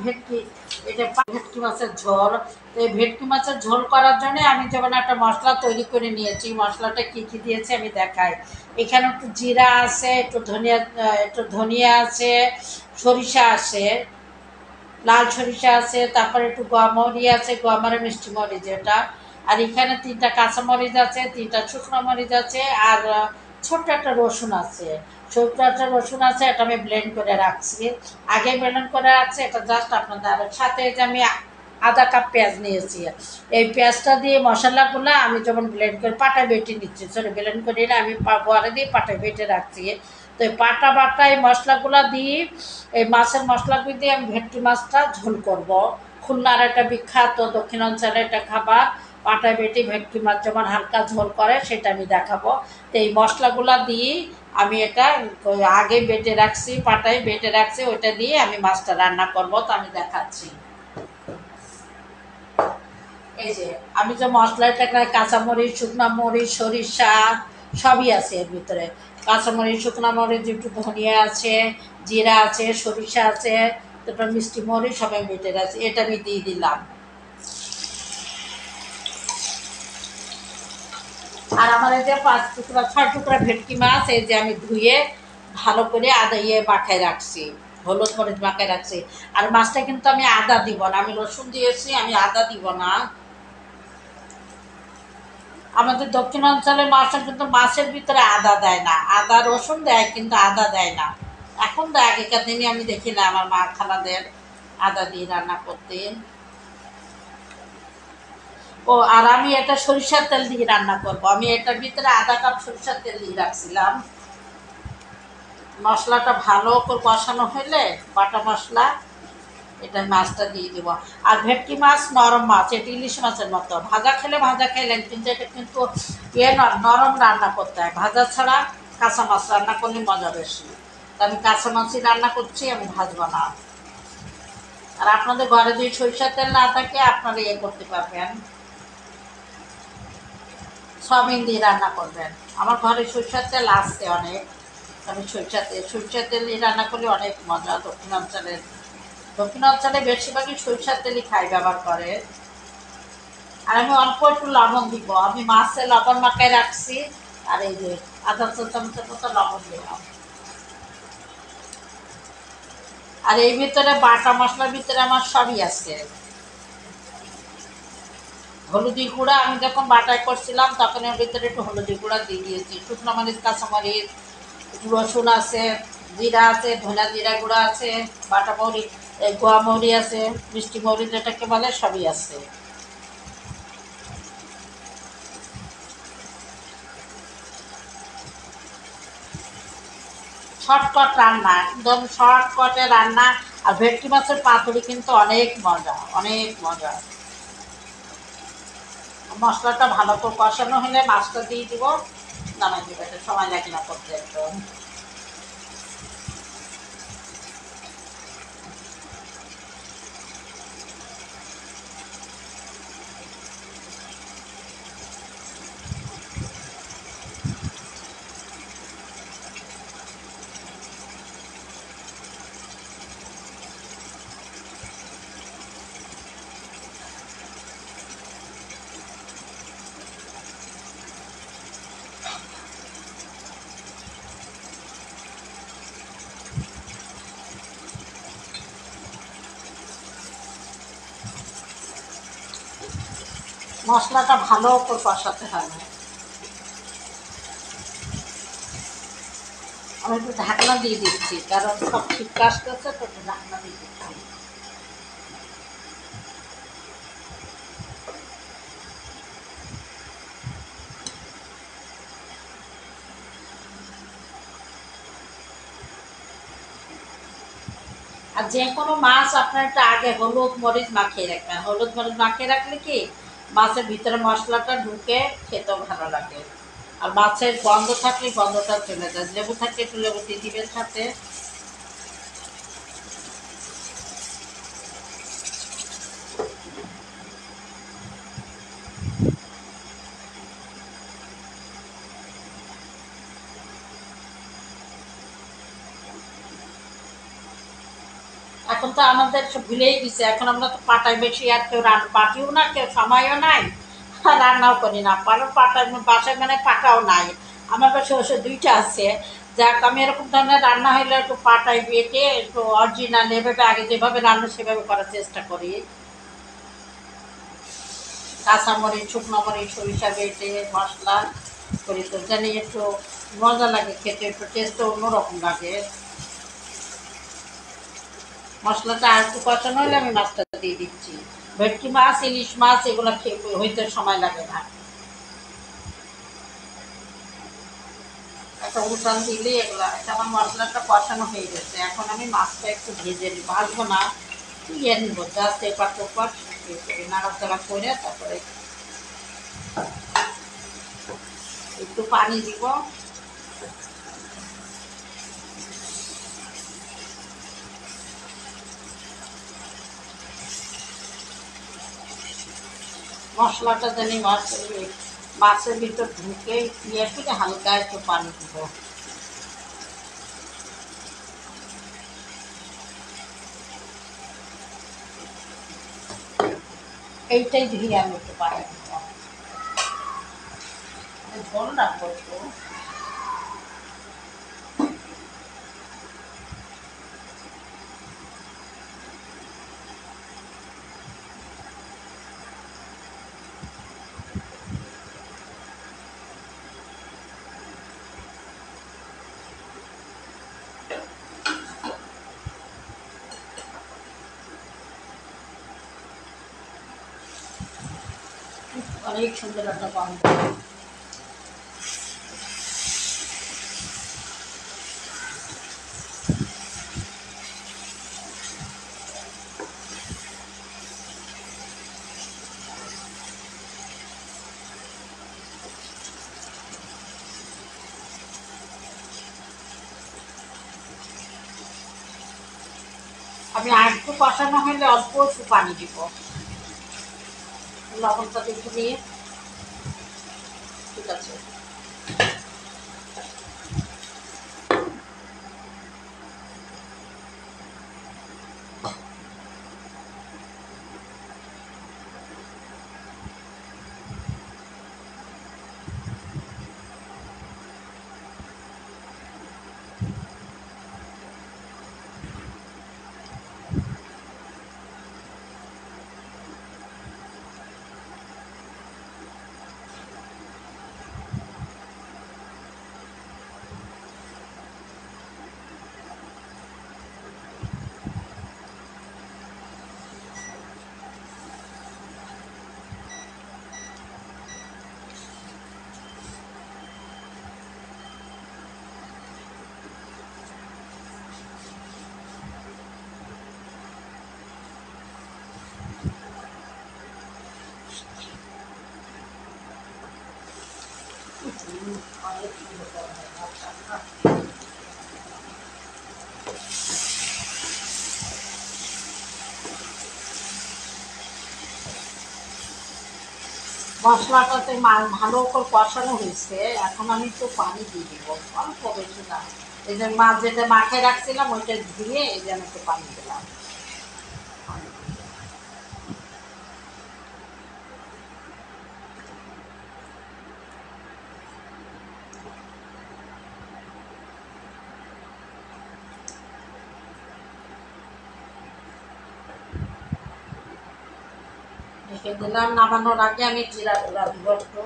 ভেটকি, এটা ভেটকি মাছের ঝোল। তো এই ভেটকি মাছের ঝোল করার জন্য আমি যেমন একটা মশলা তৈরি করে নিয়েছি। মশলাটা কি কি দিয়েছি আমি দেখাই। এখানে একটু জিরা আছে, একটু ধনিয়া আছে, সরিষা আছে, লাল সরিষা আছে, তারপরে একটু গোয়ামরি আছে, গোয়ামরি মিষ্টি মরিচ যেটা। আর এখানে 3টা কাঁচামরিচ আছে, 3টা শুকনো মরিচ আছে, আর ছোট্ট একটা রসুন আছে। ছোট্ট একটা রসুন আছে, এটা আমি ব্লেন্ড করে রাখছি। আগে ব্লেন্ড করে রাখছি, এটা জাস্ট আপনাদের সাথে যে আমি আধা কাপ পেঁয়াজ নিয়েছি। এই পেঁয়াজটা দিয়ে মশলাগুলো আমি যেমন ব্লেন্ড করে পাটায় বেটে নিচ্ছি, সরি ব্লেন্ড করে না, আমি বড়া দিয়ে পাটায় বেটে রাখছি। তো এই বাটা এই মশলাগুলো দিয়ে, এই মাছের মশলাগুলো দিয়ে আমি ভেটকি মাছটা ঝোল করব। খুলনার একটা বিখ্যাত দক্ষিণাঞ্চলের একটা খাবার, পাটায় বেটে ভেটকি মাছ যেমন হালকা ঝোল করে, সেটা আমি দেখাবো। তো এই মশলাগুলো দিয়ে আমি এটা আগে বেটে রাখছি, পাটায় বেটে রাখছি, ওইটা দিয়ে আমি মাছটা রান্না করব। তো আমি দেখাচ্ছি। এই যে আমি যে মশলাটা, কাঁচামরিচ, শুকনো মরিচ, সরিষা সবই আছে এর ভিতরে। কাঁচামরিচ, শুকনো মরিচ, একটু ধনিয়া আছে, জিরা আছে, সরিষা আছে, তারপর মিষ্টি মরিচ সবাই বেটে আছে, এটা আমি দিয়ে দিলাম। আর আমার এই যে 6 টুকরা ভেটকি মাছ, এই যে আমি ধুয়ে ভালো করে আদা মাখায় রাখছি, হলুদ মরিচ মাখায় রাখছি। আর মাছটা কিন্তু আমি আদা দিব না, আমি রসুন দিয়েছি, আমি আদা দিব না। আমাদের দক্ষিণাঞ্চলের মাছটা কিন্তু মাছের ভিতরে আদা দেয় না, আদা রসুন দেয় কিন্তু আদা দেয় না। এখন তো আগেকার দিনে আমি দেখি না আমার মা খালাদের আদা দিয়ে রান্না করতে। ও আর আমি এটা সরিষার তেল দিয়ে রান্না করব। আমি এটার ভিতরে আধা কাপ সরিষার তেল দিয়ে রাখছিলাম। মশলাটা ভালো করে কষানো হলে বাটা মশলা, এটা মাছটা দিয়ে দিব। আর ভেটকি মাছ নরম মাছ, এটা ইলিশ মাছের মতো, ভাজা খেলে ভাজা খাইলেন, কিন্তু এটা কিন্তু নরম রান্না করতে হয়। ভাজা ছাড়া কাঁচা মাছ রান্না করলে মজা বেশি। আমি কাঁচা মাছই রান্না করছি, আমি ভাজবো না। আর আপনাদের ঘরে যদি সরিষার তেল না থাকে, আপনারা করতে পারবেন, সয়াবিন দিয়ে রান্না করবেন। আমার ঘরে সরিষার তেল আসছে অনেক, আমি সরিষার তেল দিয়ে রান্না করলে অনেক মজা। দক্ষিণাঞ্চলে বেশিরভাগই সরিষার তেলই ব্যবহার করে। আর আমি অল্প একটু লবণ দিব, আমি মাছে লবণ মাখায় রাখছি। আর এই যে আধা চা চামচের মতো লবণ দিলাম। আর এই ভিতরে বাটা মশলার ভিতরে আমার সবই আছে। হলুদি গুঁড়া আমি যখন বাটায় করছিলাম, তখন এর ভিতরে একটু হলুদি গুঁড়া দিয়ে দিয়েছি। শুকনো মরিচ, কাঁচামরিচ, একটু রসুন আছে, জিরা আছে, ধনা জিরা গুঁড়া আছে, বাটা মৌরি, গোয়া মৌরি আছে, মিষ্টি মৌরি যেটাকে বলে, সবই আছে। শর্টকাট রান্না, একদম শর্টকাটে রান্না। আর ভেটকি মাছের পাতুরি কিন্তু অনেক মজা, অনেক মজা। মশলাটা ভালো করে কষানো হলে মাছটা দিয়ে দিব, নামাই দিব। এটা সময় লাগে না করতে একদম। মশলাটা ভালো করে কষাতে হবে। আমি একটু ঢাকনা দিয়ে দিচ্ছি, কারণ সব ঠিক আসতেছে, তো একটু ঢাকনা দিয়ে দিচ্ছি। আর যে কোনো মাছ আপনার একটা আগে হলুদ মরিচ মাখিয়ে রাখবেন। হলুদ মরিচ মাখিয়ে রাখলে কি মাছের ভিতরে মশলাটা ঢুকে খেতেও ভালো লাগে। আর মাছের গন্ধ থাকলে গন্ধটা চলে যায়। লেবু থাকলে একটু লেবু দিয়ে দিবেন সাথে। এখন তো আমাদের ভুলেই গেছে, এখন আমরা তো পাটায় বেশি আর কেউ পাটিও না, কেউ সময়ও নাই, আর রান্নাও করি না। কারণ পাটায় বাসায় মানে পাটাও নাই। আমার কাছে ওসে দুইটা আছে। যাক, আমি এরকম ধরনের রান্না হইলে একটু পাটায় বেটে একটু অরিজিনাল এভাবে আগে যেভাবে রান্না সেভাবে করার চেষ্টা করি। কাঁচামরিচ, শুকনো মরিচ, সরিষা বেটে মশলা করি, তো জানি একটু মজা লাগে খেতে, একটু টেস্টটা অন্যরকম লাগে। মশলাটা আর একটু কষানো হলে আমি মাছটা দিয়ে দিচ্ছি। ভেটকি মাছ, ইলিশ মাছ এগুলো হইতে সময় লাগে না। একটা উল্টান দিলে এগুলো, এটা আমার মশলাটা কষানো হয়ে গেছে। এখন আমি মাছটা একটু ভেজে নিই, ভাজবো না, ইয়ে নিবো, জাস্ট এপাট ওপাট নাড়াচাড়া করে তারপরে একটু পানি দিব। মশলাটা জানি মাছের ভিতর ঢুকে ইয়ে করে হালকা একটু পানি দিব। এইটাই ধুয়ে আমি একটু পানি দিব, ঝোল রাখবো একটু। অনেক সুন্দর একটা গন্ধ। আমি আর একটু কষানো হলে অল্প একটু পানি দিব, লবণটা একটু দিয়ে। ঠিক আছে। অনেক সুন্দর। মশলাটাতে ভালো করে কষানো হয়েছে, এখন আমি একটু পানি দিয়ে দিব, অল্প বেশি না। এই যে মাছ যেটা মাখিয়ে রাখছিলাম ওইটা ধুয়ে এই যে আমি একটু পানি দিলাম। রেখে দিলাম। নামানোর আগে আমি জিরা গুঁড়া দিব একটু।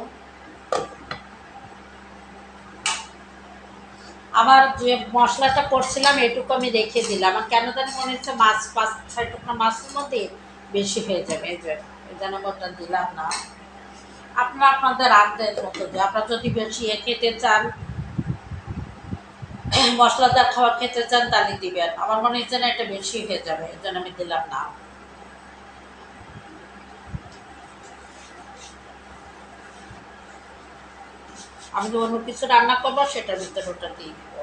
আবার যে মশলাটা করছিলাম এটুকু আমি রেখে দিলাম, আর কেন জানি মনে হচ্ছে মাছ 5-6 টুকরা মাছের মধ্যে বেশি হয়ে যাবে, এই জন্য ওটা দিলাম না। আপনারা আপনাদের আন্দাজ মতো, যে আপনারা যদি বেশি খেতে চান, মশলাদার খাবার খেতে চান তাহলে দিবেন। আমার মনে হচ্ছে না এটা বেশি হয়ে যাবে, এই জন্য আমি দিলাম না। আমি যে অন্য কিছু রান্না করবো সেটার ভিতরে ওটা দিয়ে দিব।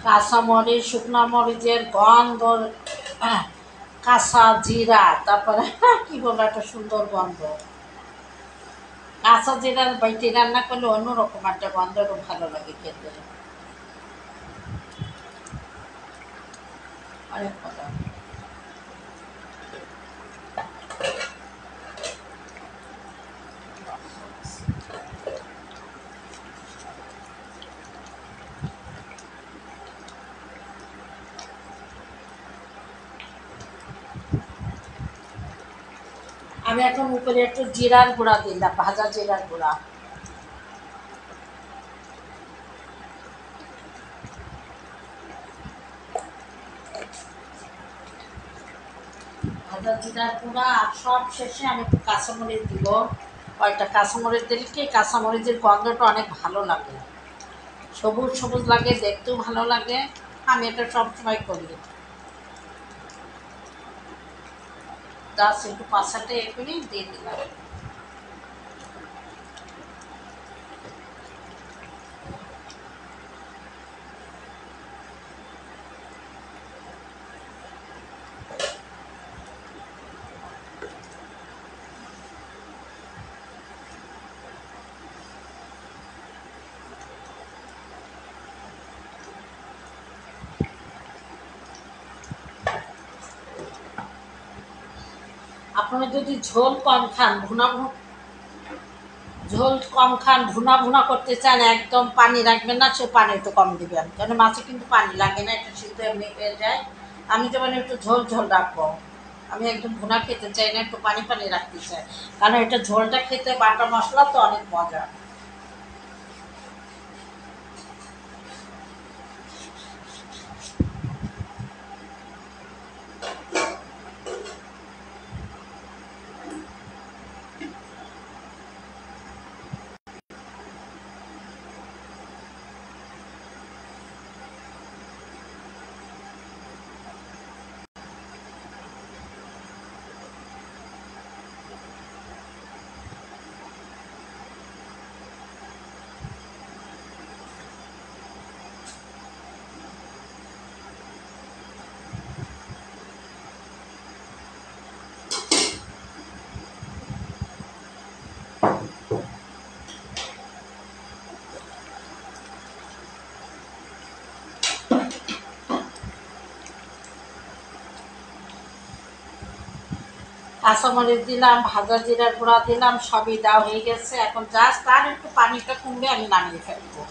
কাঁচামরিচ, শুকনো মরিচের গন্ধ, কাঁচা জিরা, তারপরে কি বলবো, একটা সুন্দর গন্ধ। কাঁচা জিরার বাইটি রান্না করলে অন্যরকম একটা গন্ধ, ভালো লাগে খেতে, অনেক মজা। আমি এখন উপরে একটু জিরার গুঁড়া দিলাম, ভাজা জিরার গুঁড়া। ভাজা জিরার গুঁড়া, আর সব শেষে আমি একটু কাঁচামরিচ দিব। কয়েকটা কাঁচামরিচ দিলে কি কাঁচামরিচের গন্ধটা অনেক ভালো লাগে, সবুজ সবুজ লাগে, দেখতেও ভালো লাগে। আমি এটা সবসময় করি। জাস্ট একটু পাশাটা এ করে দিয়ে দিলাম। আপনারা যদি ঝোল কম খান, ঝোল কম খান, ভুনা ভুনা করতে চান, একদম পানি রাখবেন না, সে পানি একটু কম দিবেন, কারণ মাছে কিন্তু পানি লাগে না, একটু সিদ্ধ এমনি হয়ে যায়। আমি যেমন একটু ঝোল ঝোল রাখবো, আমি একদম ভুনা খেতে চাই না, একটু পানি পানি রাখতে চাই, কারণ এটা ঝোলটা খেতে বাটা মশলা তো অনেক মজা। কাঁচামরিচ দিলাম, ভাজা জিরার গুঁড়া দিলাম, সবই দেওয়া হয়ে গেছে। এখন জাস্ট তার একটু পানিটা কমবে, আমি নামিয়ে ফেলবো।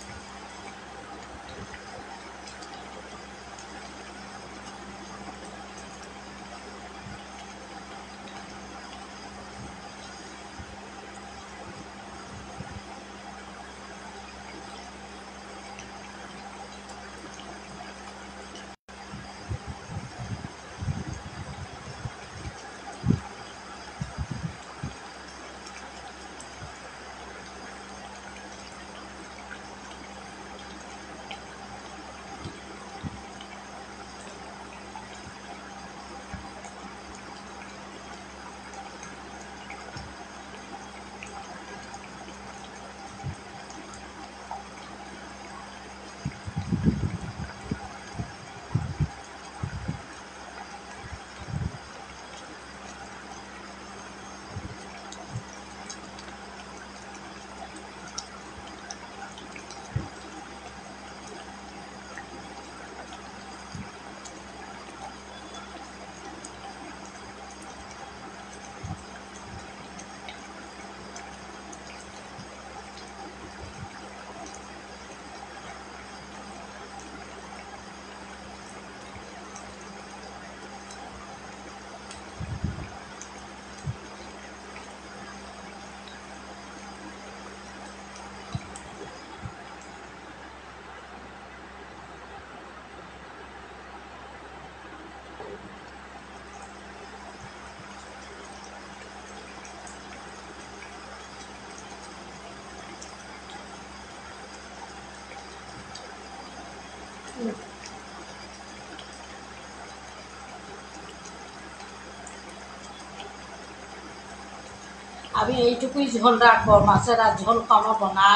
আমি এইটুকুই ঝোল রাখবো, মাছের আর ঝোল কমাবো না।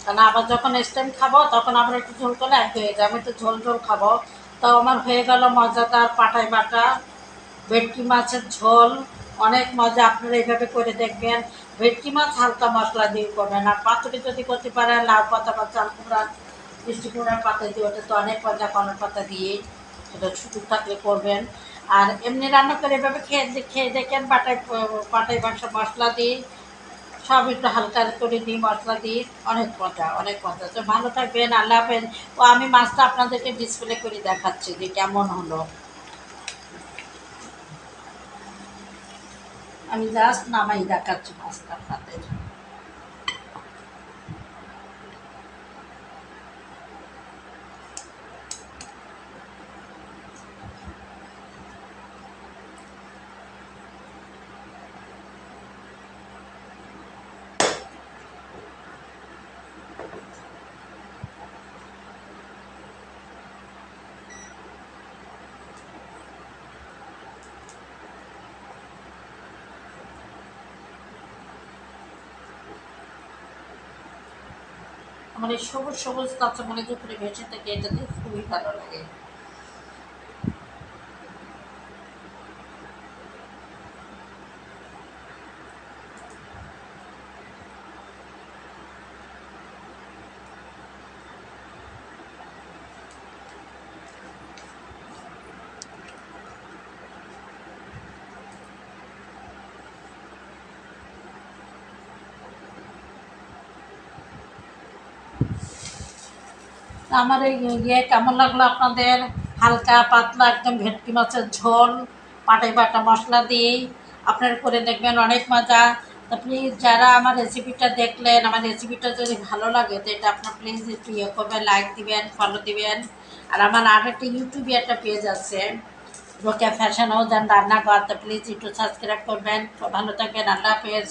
কারণ আবার যখন নেক্সট টাইম খাবো তখন আবার একটু ঝোল করলে এক হয়ে যাবে। আমি একটু ঝোল ঝোল খাবো। তো আমার হয়ে গেল মজাদার পাটাই বাটা ভেটকি মাছের ঝোল। অনেক মজা, আপনারা এইভাবে করে দেখবেন। ভেটকি মাছ হালকা মশলা দিয়ে করবেন, আর পাতুরি যদি করতে পারেন লাউ পাতা বা চাল কুমড়া মিষ্টি কুমড়ার পাতা দিয়ে, ওটা তো অনেক মজা, কলার পাতা দিয়ে সেটা সুযোগ থাকলে করবেন। আর এমনি রান্না করে এভাবে খেয়ে দেখেন। পাটাই বাটা মশলা দিই, সব একটু হালকা করে দিই মশলা দিই, অনেক মজা অনেক মজা। তো ভালো থাকবেন, আল্লাহ হাফেজ। ও আমি মাছটা আপনাদেরকে ডিসপ্লে করে দেখাচ্ছি যে কেমন হলো। আমি জাস্ট নামাই দেখাচ্ছি মাছটা আপনাদের। আমার এই সবুজ সবুজ কাঁচামরিচ উপরে ভেসে থাকে, এটা দিয়ে খুবই ভালো লাগে। আমার এই কেমন লাগলো আপনাদের? হালকা পাতলা একদম ভেটকি মাছের ঝোল পাটাই বাটা মশলা দিয়েই আপনারা করে দেখবেন, অনেক মজা। তো প্লিজ যারা আমার রেসিপিটা দেখলেন, আমার রেসিপিটা যদি ভালো লাগে তো এটা আপনার প্লিজ একটু করবেন, লাইক দিবেন, ফলো দিবেন। আর আমার আরেকটা ইউটিউবে একটা পেজ আছে, রোকেয়া ফ্যাশন হাউস অ্যান্ড রান্নাঘর, তো প্লিজ একটু সাবস্ক্রাইব করবেন। তো ভালো থাকবেন, আল্লাহ হাফেজ।